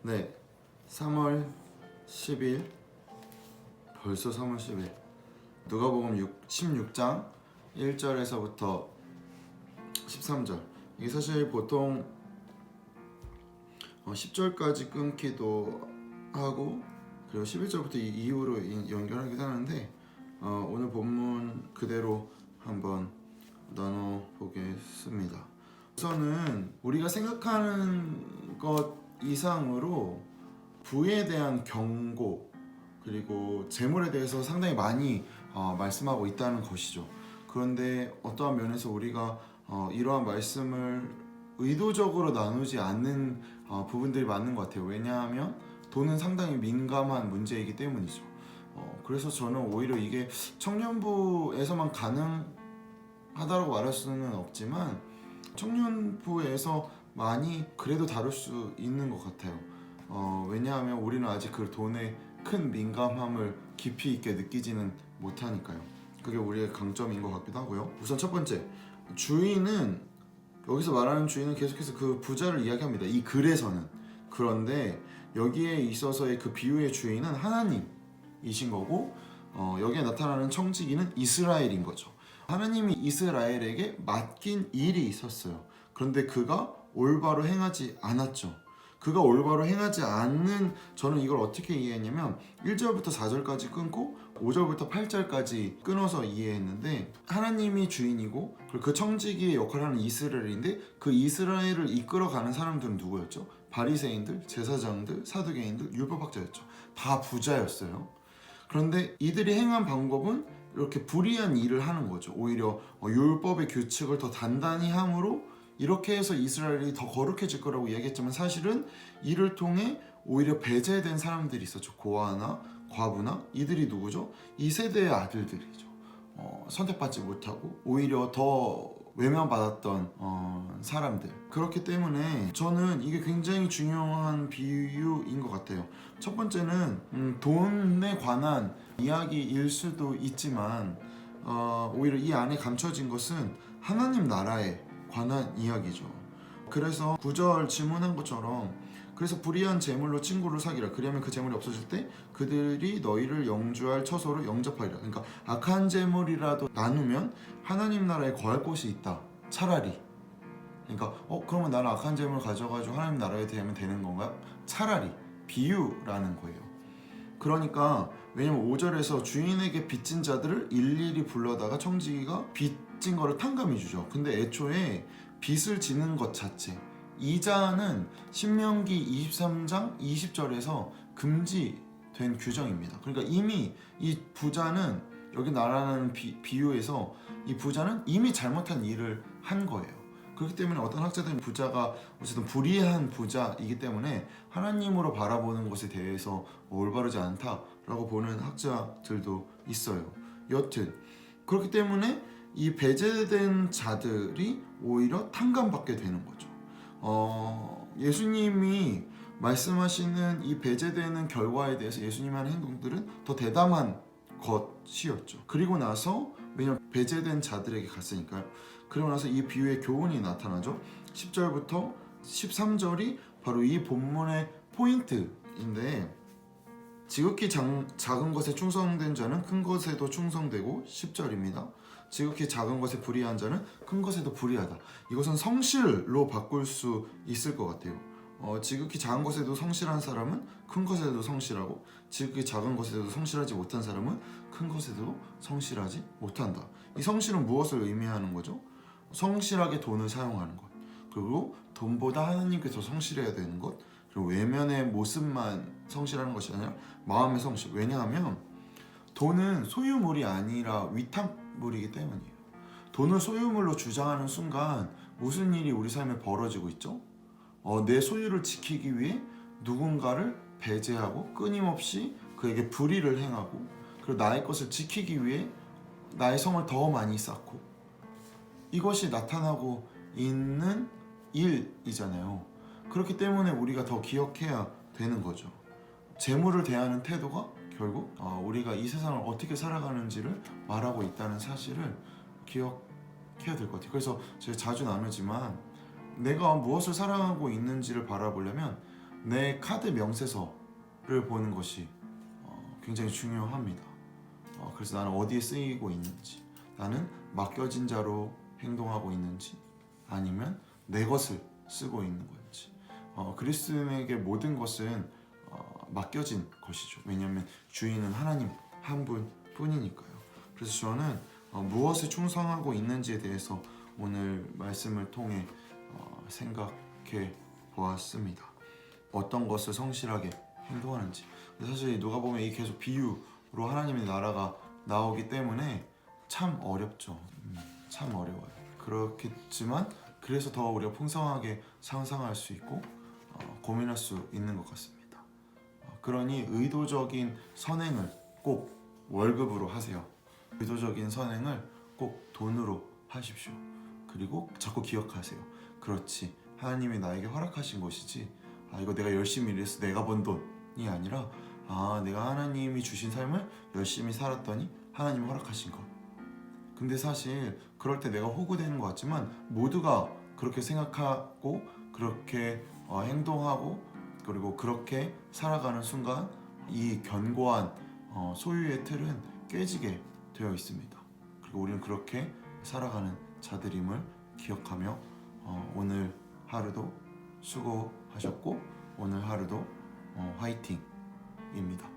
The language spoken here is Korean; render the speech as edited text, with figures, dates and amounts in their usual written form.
네, 3월 10일, 벌써 3월 10일. 누가복음 16장 1절에서부터 13절. 이게 사실 보통 10절까지 끊기도 하고, 그리고 11절부터 이후로 연결하기도 하는데, 오늘 본문 그대로 한번 나눠보겠습니다. 우선은 우리가 생각하는 것 이상으로 부에 대한 경고, 그리고 재물에 대해서 상당히 많이 말씀하고 있다는 것이죠. 그런데 어떠한 면에서 우리가 이러한 말씀을 의도적으로 나누지 않는 부분들이 많은 것 같아요. 왜냐하면 돈은 상당히 민감한 문제이기 때문이죠. 그래서 저는 오히려 이게 청년부에서만 가능하다고 말할 수는 없지만 청년부에서 많이 그래도 다룰 수 있는 것 같아요. 왜냐하면 우리는 아직 그 돈의 큰 민감함을 깊이 있게 느끼지는 못하니까요. 그게 우리의 강점인 것 같기도 하고요. 우선 첫 번째, 주인은, 여기서 말하는 주인은 계속해서 그 부자를 이야기합니다. 이 글에서는. 그런데 여기에 있어서의 그 비유의 주인은 하나님이신 거고, 여기에 나타나는 청지기는 이스라엘인 거죠. 하나님이 이스라엘에게 맡긴 일이 있었어요. 그런데 그가 올바로 행하지 않았죠. 그가 올바로 행하지 않는, 저는 이걸 어떻게 이해했냐면 1절부터 4절까지 끊고 5절부터 8절까지 끊어서 이해했는데, 하나님이 주인이고 그 청지기의 역할을 하는 이스라엘인데, 그 이스라엘을 이끌어가는 사람들은 누구였죠? 바리새인들, 제사장들, 사두개인들, 율법학자였죠. 다 부자였어요. 그런데 이들이 행한 방법은 이렇게 불의한 일을 하는 거죠. 오히려 율법의 규칙을 더 단단히 함으로 이렇게 해서 이스라엘이 더 거룩해질 거라고 이야기했지만, 사실은 이를 통해 오히려 배제된 사람들이 있었죠. 고아나 과부나, 이들이 누구죠? 이 세대의 아들들이죠. 선택받지 못하고 오히려 더 외면받았던 사람들. 그렇기 때문에 저는 이게 굉장히 중요한 비유인 것 같아요. 첫 번째는 돈에 관한 이야기일 수도 있지만, 오히려 이 안에 감춰진 것은 하나님 나라에 관한 이야기죠. 그래서 9절 질문한 것처럼, 그래서 불의한 재물로 친구를 사귀라. 그러면 그 재물이 없어질 때 그들이 너희를 영주할 처소로 영접하리라. 그러니까 악한 재물이라도 나누면 하나님 나라에 거할 곳이 있다. 차라리. 그러니까 그러면 나는 악한 재물을 가져가지고 하나님 나라에 대하면 되는 건가요? 차라리. 비유라는 거예요. 그러니까 왜냐면 5절에서 주인에게 빚진 자들을 일일이 불러다가 청지기가 빚진 거를 탕감해 주죠. 근데 애초에 빚을 지는 것 자체, 이자는 신명기 23장 20절에서 금지된 규정입니다. 그러니까 이미 이 부자는, 여기 말하는 비유에서 이 부자는 이미 잘못한 일을 한 거예요. 그렇기 때문에 어떤 학자들은 부자가 어쨌든 불의한 부자이기 때문에 하나님으로 바라보는 것에 대해서 올바르지 않다라고 보는 학자들도 있어요. 여튼 그렇기 때문에 이 배제된 자들이 오히려 탕감받게 되는 거죠. 예수님이 말씀하시는 이 배제되는 결과에 대해서 예수님이 하는 행동들은 더 대담한 것이었죠. 그리고 나서, 왜냐면 배제된 자들에게 갔으니까요. 그러고 나서 이 비유의 교훈이 나타나죠. 10절부터 13절이 바로 이 본문의 포인트인데, 지극히 작은 것에 충성된 자는 큰 것에도 충성되고, 10절입니다. 지극히 작은 것에 불의한 자는 큰 것에도 불의하다. 이것은 성실로 바꿀 수 있을 것 같아요. 지극히 작은 것에도 성실한 사람은 큰 것에도 성실하고, 지극히 작은 것에도 성실하지 못한 사람은 큰 것에도 성실하지 못한다. 이 성실은 무엇을 의미하는 거죠? 성실하게 돈을 사용하는 것, 그리고 돈보다 하나님께 더 성실해야 되는 것, 그리고 외면의 모습만 성실하는 것이 아니라 마음의 성실. 왜냐하면 돈은 소유물이 아니라 위탁물이기 때문이에요. 돈을 소유물로 주장하는 순간 무슨 일이 우리 삶에 벌어지고 있죠? 내 소유를 지키기 위해 누군가를 배제하고 끊임없이 그에게 불의를 행하고, 그리고 나의 것을 지키기 위해 나의 성을 더 많이 쌓고, 이것이 나타나고 있는 일이잖아요. 그렇기 때문에 우리가 더 기억해야 되는 거죠. 재물을 대하는 태도가 결국 우리가 이 세상을 어떻게 살아가는지를 말하고 있다는 사실을 기억해야 될 것 같아요. 그래서 제가 자주 나누지만, 내가 무엇을 살아가고 있는지를 바라보려면 내 카드 명세서를 보는 것이 굉장히 중요합니다. 그래서 나는 어디에 쓰이고 있는지, 나는 맡겨진 자로 행동하고 있는지, 아니면 내 것을 쓰고 있는 건지. 그리스도인에게 모든 것은 맡겨진 것이죠. 왜냐하면 주인은 하나님 한 분뿐이니까요. 그래서 저는 무엇에 충성하고 있는지에 대해서 오늘 말씀을 통해 생각해 보았습니다. 어떤 것을 성실하게 행동하는지. 사실 누가 보면 이 계속 비유로 하나님의 나라가 나오기 때문에 참 어렵죠. 참 어려워요. 그렇겠지만 그래서 더 우리가 풍성하게 상상할 수 있고 고민할 수 있는 것 같습니다. 그러니 의도적인 선행을 꼭 월급으로 하세요. 의도적인 선행을 꼭 돈으로 하십시오. 그리고 자꾸 기억하세요. 그렇지, 하나님이 나에게 허락하신 것이지, 이거 내가 열심히 일해서 내가 번 돈이 아니라 내가 하나님이 주신 삶을 열심히 살았더니 하나님이 허락하신 것. 근데 사실 그럴 때 내가 호구되는 것 같지만 모두가 그렇게 생각하고 그렇게 행동하고 그리고 그렇게 살아가는 순간 이 견고한 소유의 틀은 깨지게 되어 있습니다. 그리고 우리는 그렇게 살아가는 자들임을 기억하며 오늘 하루도 수고하셨고 오늘 하루도 화이팅입니다.